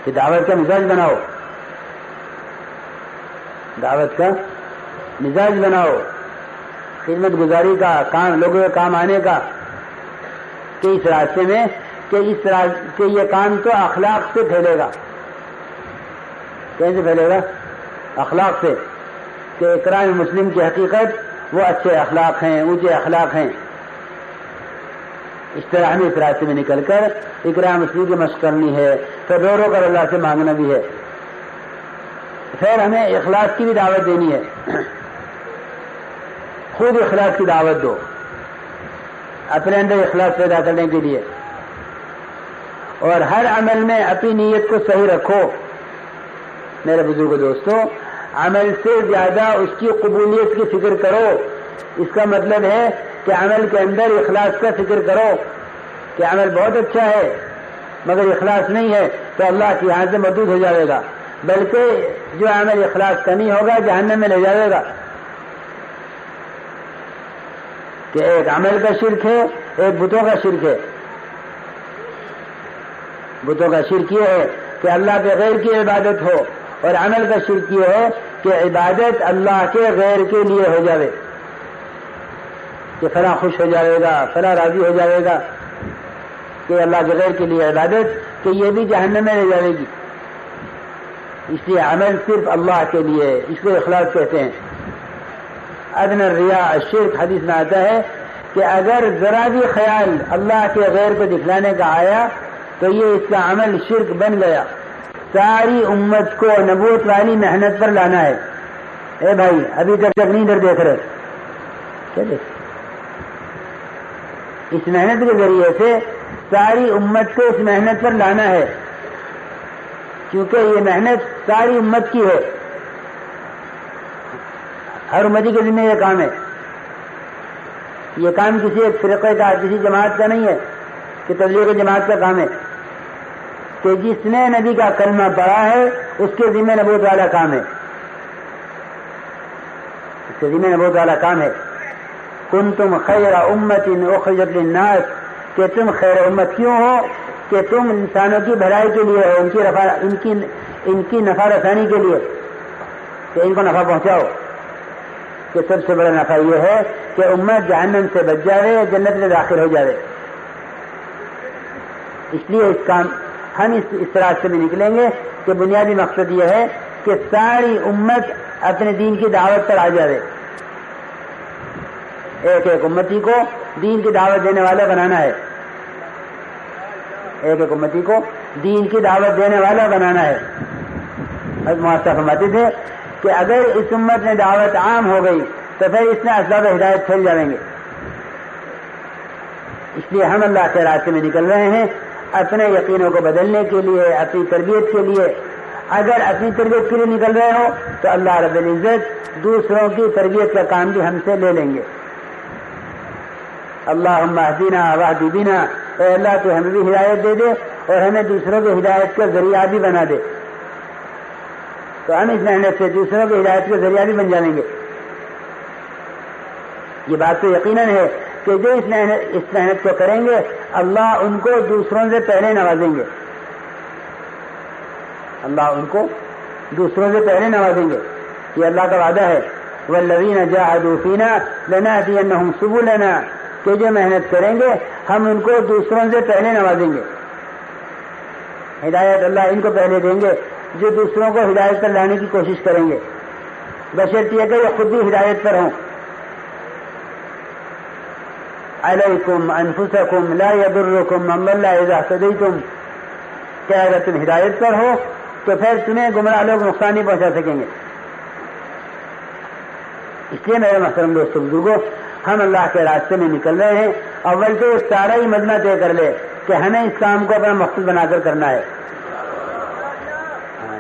کہ دعوت کا مزاج بناؤ، دعوت کا مزاج بناؤ، خدمت گزاری کا کام، لوگوں کے کام آنے کا، کہ اس راستے میں کہ یہ کام تو اخلاق سے پھیلے گا. کیسے پھیلے گا؟ اخلاق سے، کہ اکرام مسلم کی حقیقت وہ اچھے اخلاق ہیں، اونچے اخلاق ہیں. اس طرح ہمیں اس راستے میں نکل کر اکرام مسلم کی مشق کرنی ہے، پھر رو رو کر اللہ سے مانگنا بھی ہے. پھر ہمیں اخلاص کی بھی دعوت دینی ہے. خود اخلاص کی دعوت دو اپنے اندر اخلاص پیدا کرنے کے لیے، اور ہر عمل میں اپنی نیت کو صحیح رکھو. میرے بزرگ دوستو، عمل سے زیادہ اس کی قبولیت کی فکر کرو. اس کا مطلب ہے کہ عمل کے اندر اخلاص کا فکر کرو کہ عمل بہت اچھا ہے مگر اخلاص نہیں ہے تو اللہ کے یہاں سے مردود ہو جائے گا، بلکہ جو عمل اخلاص کا نہیں ہوگا جہنم میں لے جائے گا. کہ ایک عمل کا شرک ہے، ایک بتوں کا شرک ہے. بتوں کا شرک یہ ہے کہ اللہ کے غیر کی عبادت ہو، اور عمل کا شرک یہ ہے کہ عبادت اللہ کے غیر کے لیے ہو جائے، کہ فلاں خوش ہو جائے گا، فلاں راضی ہو جائے گا، کہ اللہ کے غیر کے لیے عبادت کہ یہ بھی جہنم میں لے جائے گی. اس لیے عمل صرف اللہ کے لیے، اس کو اخلاص کہتے ہیں. ادنی الریا الشرک، حدیث میں آتا ہے کہ اگر ذرا بھی خیال اللہ کے غیر کو دکھلانے کا آیا تو یہ اس کا عمل شرک بن گیا. ساری امت کو نبوت والی محنت پر لانا ہے. اے بھائی ابھی تک نہیں ادھر دیکھ رہے، کیا دیکھ؟ اس محنت کے ذریعے سے ساری امت کو اس محنت پر لانا ہے، کیونکہ یہ محنت ساری امت کی ہے. ہر امتی کے ذمہ یہ کام ہے. یہ کام کسی ایک فرقے کا، کسی جماعت کا نہیں ہے کہ تبلیغ جماعت کا کام ہے. کہ جس نے نبی کا کلمہ پڑھا ہے اس کے ذمہ نبوت والا کام ہے، اس کے ذمہ نبوت والا کام ہے. کنتم خیر امت اخرجت للناس، کہ تم خیر امت کیوں ہو؟ کہ تم انسانوں کی بھلائی کے لیے ہو، ان کی نفع رسانی کے لیے، کہ ان کو نفع پہنچاؤ. کہ سب سے بڑا نفع یہ ہے کہ امت جہنم سے بچ جائے، جنت میں داخل ہو جائے. اس لیے اس کام ہم اس راستے میں نکلیں گے کہ بنیادی مقصد یہ ہے کہ ساری امت اپنے دین کی دعوت پر آ جائے. ایک ایک امتی کو دین کی دعوت دینے والا بنانا ہے، ایک ایک امتی کو دین کی دعوت دینے والا بنانا ہے. حضرت معاصر فرماتے تھے کہ اگر اس امت میں دعوت عام ہو گئی تو پھر اس میں اسباب ہدایت پھیل جائیں گے. اس لیے ہم اللہ کے راستے میں نکل رہے ہیں اپنے یقینوں کو بدلنے کے لیے، اپنی تربیت کے لیے. اگر اپنی تربیت کے لیے نکل رہے ہو تو اللہ رب العزت دوسروں کی تربیت کا کام بھی ہم سے لے لیں گے. اللہم اہدنا واہد بنا، اے اللہ تو ہمیں بھی ہدایت دے دے اور ہمیں دوسروں کی ہدایت کا ذریعہ بھی بنا دے. تو ہم اس محنت سے دوسروں کی ہدایت کا ذریعہ بھی بن جائیں گے. یہ بات تو یقیناً ہے کہ جو اس محنت کو کریں گے اللہ ان کو دوسروں سے پہلے نوازیں گے، اللہ ان کو دوسروں سے پہلے نوازیں گے. یہ اللہ کا وعدہ ہے، والذین جاہدوا فینا لنہدینہم سبلنا، کہ جو محنت کریں گے ہم ان کو دوسروں سے پہلے نوازیں گے. ہدایت اللہ ان کو پہلے دیں گے جو دوسروں کو ہدایت پر لانے کی کوشش کریں گے، بشرطیہ کہ یہ خود بھی ہدایت پر ہوں. علیکم انفسکم لا یضرکم من ضل اذا اہتدیتم، کہ اگر تم ہدایت پر ہو تو پھر تمہیں گمراہ لوگ نقصان نہیں پہنچا سکیں گے. اس لیے میرے محترم دوستو بزرگوں، ہم اللہ کے راستے میں نکل رہے ہیں. اول تو سارا ہی مجمع طے کر لے کہ ہمیں اس کام کو اپنا مقصد بنا کر کرنا ہے.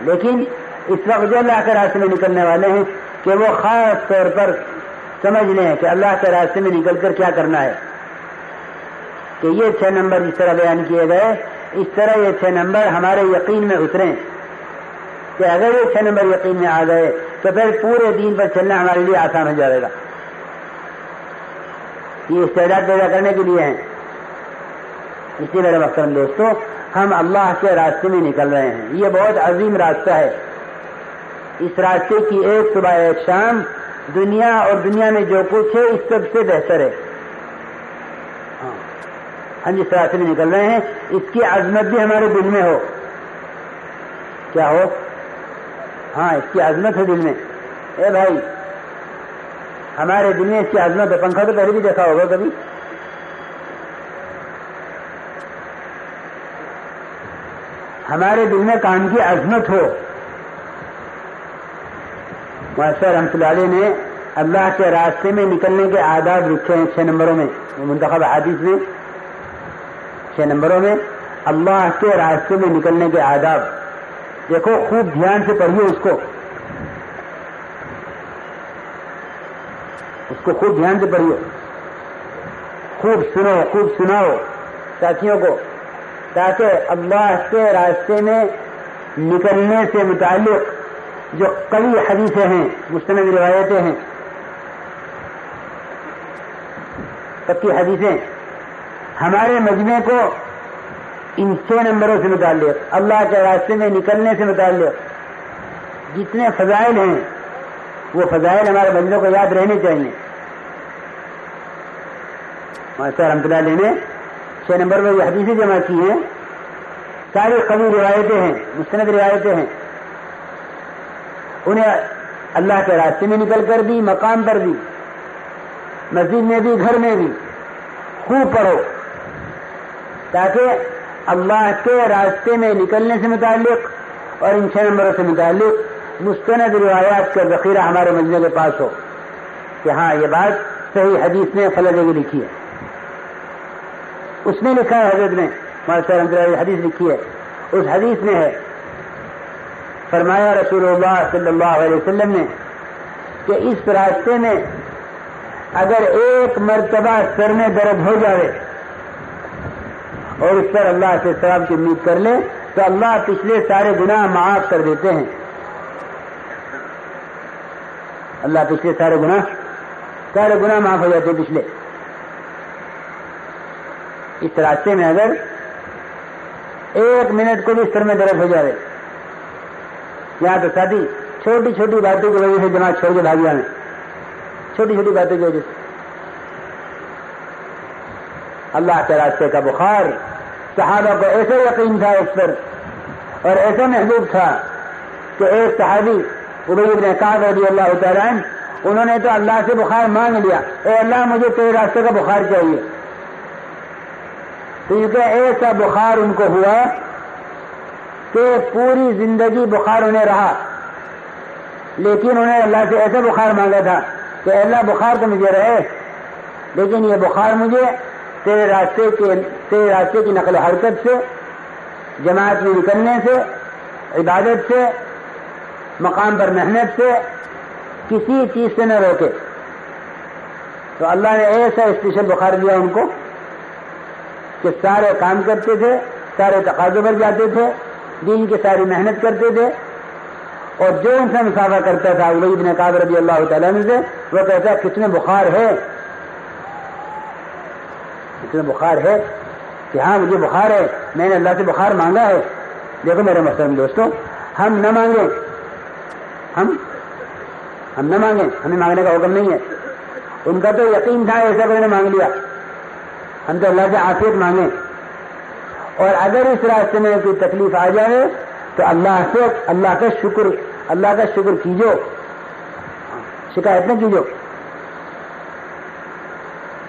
لیکن اس وقت جو اللہ کے راستے میں نکلنے والے ہیں کہ وہ خاص طور پر سمجھ لیں کہ اللہ کے راستے میں نکل کر کیا کرنا ہے. کہ یہ 6 نمبر اس طرح بیان کیے گئے، اس طرح یہ 6 نمبر ہمارے یقین میں اتریں کہ اگر یہ 6 نمبر یقین میں آ گئے تو پھر پورے دین پر چلنا ہمارے لیے آسان ہو جائے گا. یہ استعداد پیدا کرنے کے لیے ہیں. اس لیے میرے محترم دوستو، ہم اللہ کے راستے میں نکل رہے ہیں. یہ بہت عظیم راستہ ہے. اس راستے کی ایک صبح ایک شام دنیا اور دنیا میں جو کچھ ہے اس سب سے بہتر ہے. ہم جس راستے میں نکل رہے ہیں اس کی عظمت بھی ہمارے دل میں ہو. کیا ہو؟ ہاں، اس کی عظمت ہے دل میں. اے بھائی، ہمارے دل میں اس کی عظمت ہے. پنکھا تو پہلے بھی دیکھا ہوگا کبھی. ہمارے دل میں کام کی عظمت ہو. ماشاء رحمۃ اللہ علیہ نے اللہ کے راستے میں نکلنے کے آداب لکھے ہیں 6 نمبروں میں، منتخب حدیث میں 6 نمبروں میں اللہ کے راستے میں نکلنے کے آداب. دیکھو، خوب دھیان سے پڑھیے اس کو خوب دھیان سے پڑھیے، خوب سنو، خوب سناؤ ساتھیوں کو، تاکہ اللہ کے راستے میں نکلنے سے متعلق جو کئی حدیثیں ہیں، مستند روایتیں ہیں، پکی حدیثیں، ہمارے مجمع کو ان 6 نمبروں سے متعلق، اللہ کے راستے میں نکلنے سے متعلق جتنے فضائل ہیں وہ فضائل ہمارے بندوں کو یاد رہنے چاہیے. ماشاء رحمۃ اللہ علیہ نے 6 نمبر میں یہ حدیثیں جمع کی ہیں. ساری قوی روایتیں ہیں، مستند روایتیں ہیں. انہیں اللہ کے راستے میں نکل کر بھی، مقام پر بھی، مسجد میں بھی، گھر میں بھی خوب پڑھو، تاکہ اللہ کے راستے میں نکلنے سے متعلق اور ان 6 نمبروں سے متعلق مستند روایات کا ذخیرہ ہمارے مجمع کے پاس ہو کہ ہاں یہ بات صحیح حدیث میں فلاں جگہ لکھی ہے. اس میں لکھا ہے، حضرت نے ماشاء اللہ حدیث لکھی ہے، اس حدیث میں ہے، فرمایا رسول اللہ صلی اللہ علیہ وسلم نے کہ اس راستے میں اگر ایک مرتبہ سر میں درد ہو جائے اور اس پر اللہ سے ثواب کی امید کر لے تو اللہ پچھلے سارے گناہ معاف کر دیتے ہیں. اللہ پچھلے سارے گناہ معاف ہو جاتے ہیں پچھلے. اس راستے میں اگر 1 منٹ کو بھی سر میں درد ہو جائے، یہاں تو ساتھی چھوٹی چھوٹی باتوں کی وجہ سے جماعت چھوڑ کے بھاگ جانے، چھوٹی چھوٹی باتوں کی وجہ سے. اللہ کے راستے کا بخار صحابہ کو ایسا یقین تھا اس پر اور ایسا محبوب تھا کہ ایک صحابی ابی بن کعب رضی اللہ تعالیٰ عنہ، انہوں نے تو اللہ سے بخار مانگ لیا، اے اللہ مجھے تیرے راستے کا بخار چاہیے. کیونکہ ایسا بخار ان کو ہوا کہ پوری زندگی بخار انہیں رہا، لیکن انہوں نے اللہ سے ایسا بخار مانگا تھا کہ اللہ بخار تو مجھے رہے، لیکن یہ بخار مجھے تیرے راستے کی نقل و حرکت سے، جماعت میں نکلنے سے، عبادت سے، مقام پر محنت سے، کسی چیز سے نہ روکے. تو اللہ نے ایسا اسپیشل بخار دیا ان کو کہ سارے کام کرتے تھے، سارے تقاضوں پر جاتے تھے، دین کی ساری محنت کرتے تھے، اور جو ان سے مسافہ کرتا تھا ابی بن کعب رضی اللہ تعالیٰ عنہ سے، وہ کہتا ہے کتنے بخار ہے، اتنا بخار ہے کہ ہاں مجھے بخار ہے، میں نے اللہ سے بخار مانگا ہے. دیکھو میرے محترم دوستوں، ہم نہ مانگیں، ہم نہ مانگیں، ہمیں مانگنے کا حکم نہیں ہے. ان کا تو یقین تھا ایسا کوئی نے مانگ لیا، ہم تو اللہ سے عافیت مانگیں. اور اگر اس راستے میں کوئی تکلیف آ جائے تو اللہ کا شکر کیجو، شکایت نہ کیجو.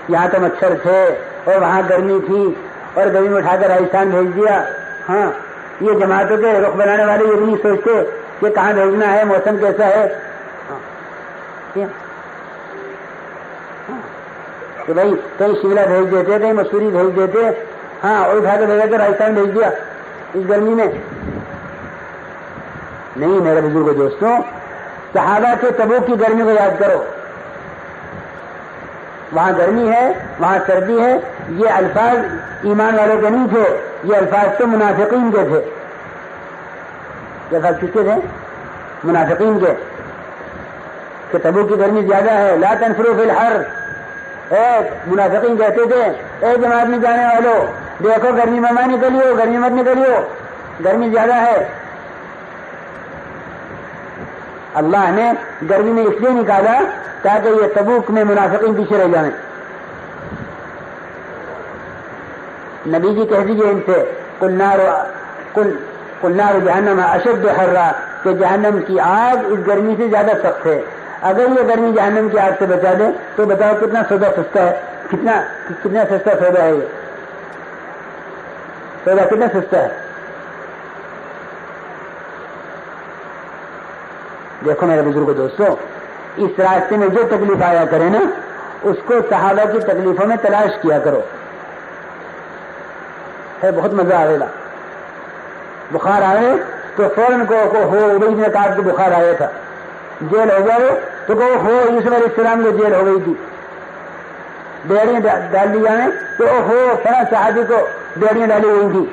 یہاں تو مچھر تھے اور وہاں گرمی تھی اور گرمی میں اٹھا کر راجستھان بھیج دیا. ہاں، یہ جماعتوں کے رخ بنانے والے یہ نہیں سوچتے کہ کہاں بھیجنا ہے، موسم کیسا ہے. کہ بھائی کہیں شملہ بھیج دیتے، کہیں مسوری بھیج دیتے، ہاں اور اٹھا کے بھیجا تو راجستھان بھیج دیا اس گرمی میں. نہیں میرے بزرگوں دوستوں، صحابہ کے تبوک کی گرمی کو یاد کرو. وہاں گرمی ہے، وہاں سردی ہے. یہ الفاظ ایمان والوں کے نہیں تھے، یہ الفاظ تو منافقین کے تھے. یہ الفاظ کس کے تھے؟ منافقین کے. کہ تبوک کی گرمی زیادہ ہے، لا تنفروا فی الحر. منافقین کہتے تھے اے جماعت میں جانے والوں، دیکھو گرمی میں مت نکلیو، گرمی مت نکلیو، گرمی زیادہ ہے۔ اللہ نے گرمی میں اس لیے نکالا تاکہ یہ تبوک میں منافقین پیچھے رہ جائیں۔ نبی جی کہہ دیجیے ان سے قل نار جہنم اشد حرا، کہ جہنم کی آگ اس گرمی سے زیادہ سخت ہے۔ اگر یہ گرمی جہنم کی آگ سے بچا دے تو بتاؤ کتنا سودا سستا ہے، کتنا سستا سودا ہے، یہ سودا کتنا سستا ہے۔ دیکھو میرے بزرگوں دوستو، اس راستے میں جو تکلیف آیا کرے نا اس کو صحابہ کی تکلیفوں میں تلاش کیا کرو، ہے بہت مزہ آئے گا۔ بخار آئے تو فوراً کو ہو ابئی بن کعب کو بخار آیا تھا، جیل ہو جائے تو کہو ہو یوسف علیہ السلام کو جیل ہو گئی تھی، بیڑیاں ڈال دی جائیں تو ہو فلاں صحابی کو بیڑیاں ڈالی ہوئی تھی۔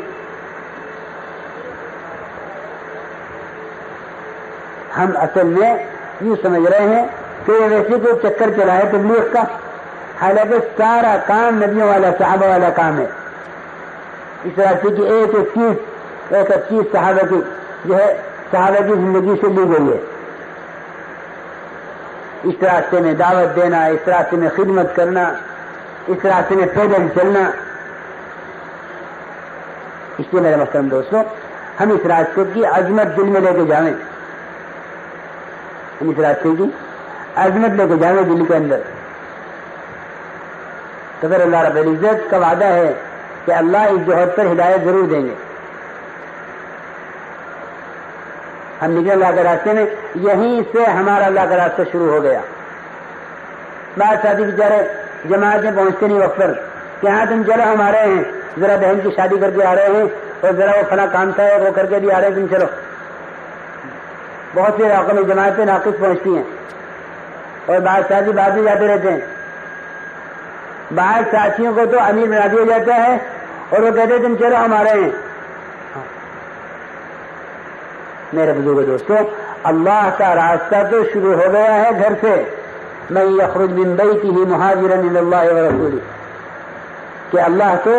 ہم اصل میں یوں سمجھ رہے ہیں کہ ویسے کوئی چکر چلا ہے تبلیغ کا، حالانکہ سارا کام نبیوں والا صحابہ والا کام ہے۔ اس راستے کی ایک چیز صحابہ کی جو ہے صحابہ کی زندگی سے لی گئی ہے۔ اس راستے میں دعوت دینا، اس راستے میں خدمت کرنا، اس راستے میں پیدل چلنا۔ اس لیے میرے محترم دوستوں، ہم اس راستے کی عظمت دل میں لے کے جائیں، ہم اس راستے کی عظمت لے کے جائیں دل کے اندر، تو پھر اللہ رب العزت کا وعدہ ہے کہ اللہ اس جوہد پر ہدایت ضرور دیں گے۔ ہم نکلے اللہ کے راستے میں، یہیں سے ہمارا اللہ کا راستہ شروع ہو گیا۔ بعض ساتھی بیچارے جماعت میں پہنچتے نہیں وقت پر کہ ہاں تم چلو ہم آ رہے ہیں، ذرا بہن کی شادی کر کے آ رہے ہیں اور ذرا وہ فلاں کام تھا وہ کر کے بھی آ رہے ہیں، تم چلو۔ بہت سے علاقوں میں جماعتیں ناقص پہنچتی ہیں اور بعض ساتھی بعد میں جاتے رہتے ہیں۔ بعض ساتھیوں کو تو امیر بنا دیا جاتا ہے اور وہ کہتے ہیں تم چلو ہم آ رہے ہیں۔ میرے بزرگ دوستوں، اللہ کا راستہ تو شروع ہو گیا ہے گھر سے، من یخرج من بیتہ مہاجرا الی اللہ ورسولہ، کہ اللہ تو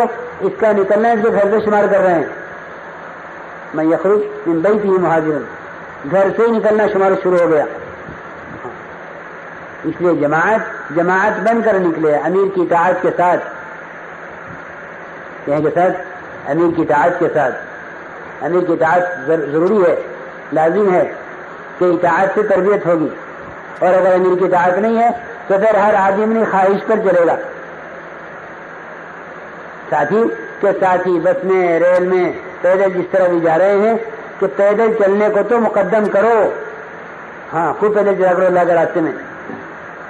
اس کا نکلنا اس کے گھر سے شمار کر رہے ہیں۔ من یخرج من بیتہ مہاجرا، گھر سے ہی نکلنا شمار شروع ہو گیا۔ اس لیے جماعت بن کر نکلے امیر کی اطاعت کے ساتھ، یہیں کے ساتھ امیر کی اطاعت کے ساتھ۔ امیر کی اطاعت ضروری ہے، لازم ہے کہ اطاعت سے تربیت ہوگی، اور اگر امیر کی اطاعت نہیں ہے تو پھر ہر آدمی اپنی خواہش پر چلے گا۔ ساتھی بس میں، ریل میں، پیدل جس طرح بھی جا رہے ہیں کہ پیدل چلنے کو تو مقدم کرو، ہاں خوب پیدل چلا کرو اللہ کے راستے میں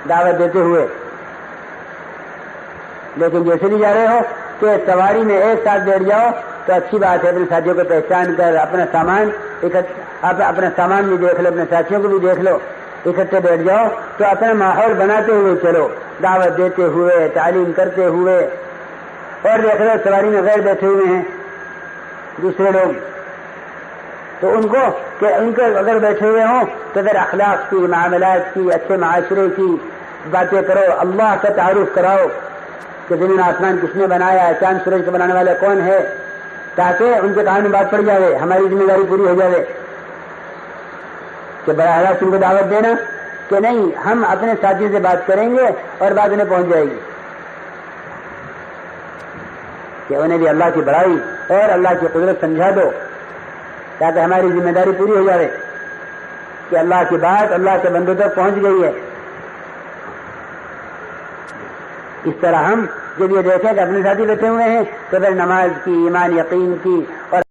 دعوت دیتے ہوئے، لیکن جیسے بھی جا رہے ہو کہ سواری میں ایک ساتھ بیٹھ جاؤ تو اچھی بات ہے، اپنے ساتھیوں کو پہچان کر اپنا سامان بھی دیکھ لو، اپنے ساتھیوں کو بھی دیکھ لو، اکٹھے بیٹھ جاؤ تو اپنا ماحول بناتے ہوئے چلو، دعوت دیتے ہوئے، تعلیم کرتے ہوئے۔ اور دیکھ لو سواری میں غیر بیٹھے ہوئے ہیں دوسرے لوگ، تو ان کو اگر بیٹھے ہوئے ہوں تو پھر اخلاق کی، معاملات کی، اچھے معاشرے کی باتیں کرو، اللہ کا تعارف کراؤ کہ زمین آسمان کس نے بنایا، چاند سورج کو بنانے والا کون ہے، تاکہ ان کے کان میں بات پڑ جائے، ہماری ذمہ داری پوری ہو جائے کہ براہ راست ان کو دعوت دینا کہ نہیں، ہم اپنے ساتھی سے بات کریں گے اور بات انہیں پہنچ جائے گی، کہ انہیں بھی اللہ کی بڑائی اور اللہ کی قدرت سمجھا دو تاکہ ہماری ذمہ داری پوری ہو جائے کہ اللہ کی بات اللہ کے بندوں تک پہنچ گئی ہے۔ اس طرح ہم جب یہ دیکھیں کہ اپنے ساتھی بیٹھے ہوئے ہیں تو پھر نماز کی، ایمان یقین کی اور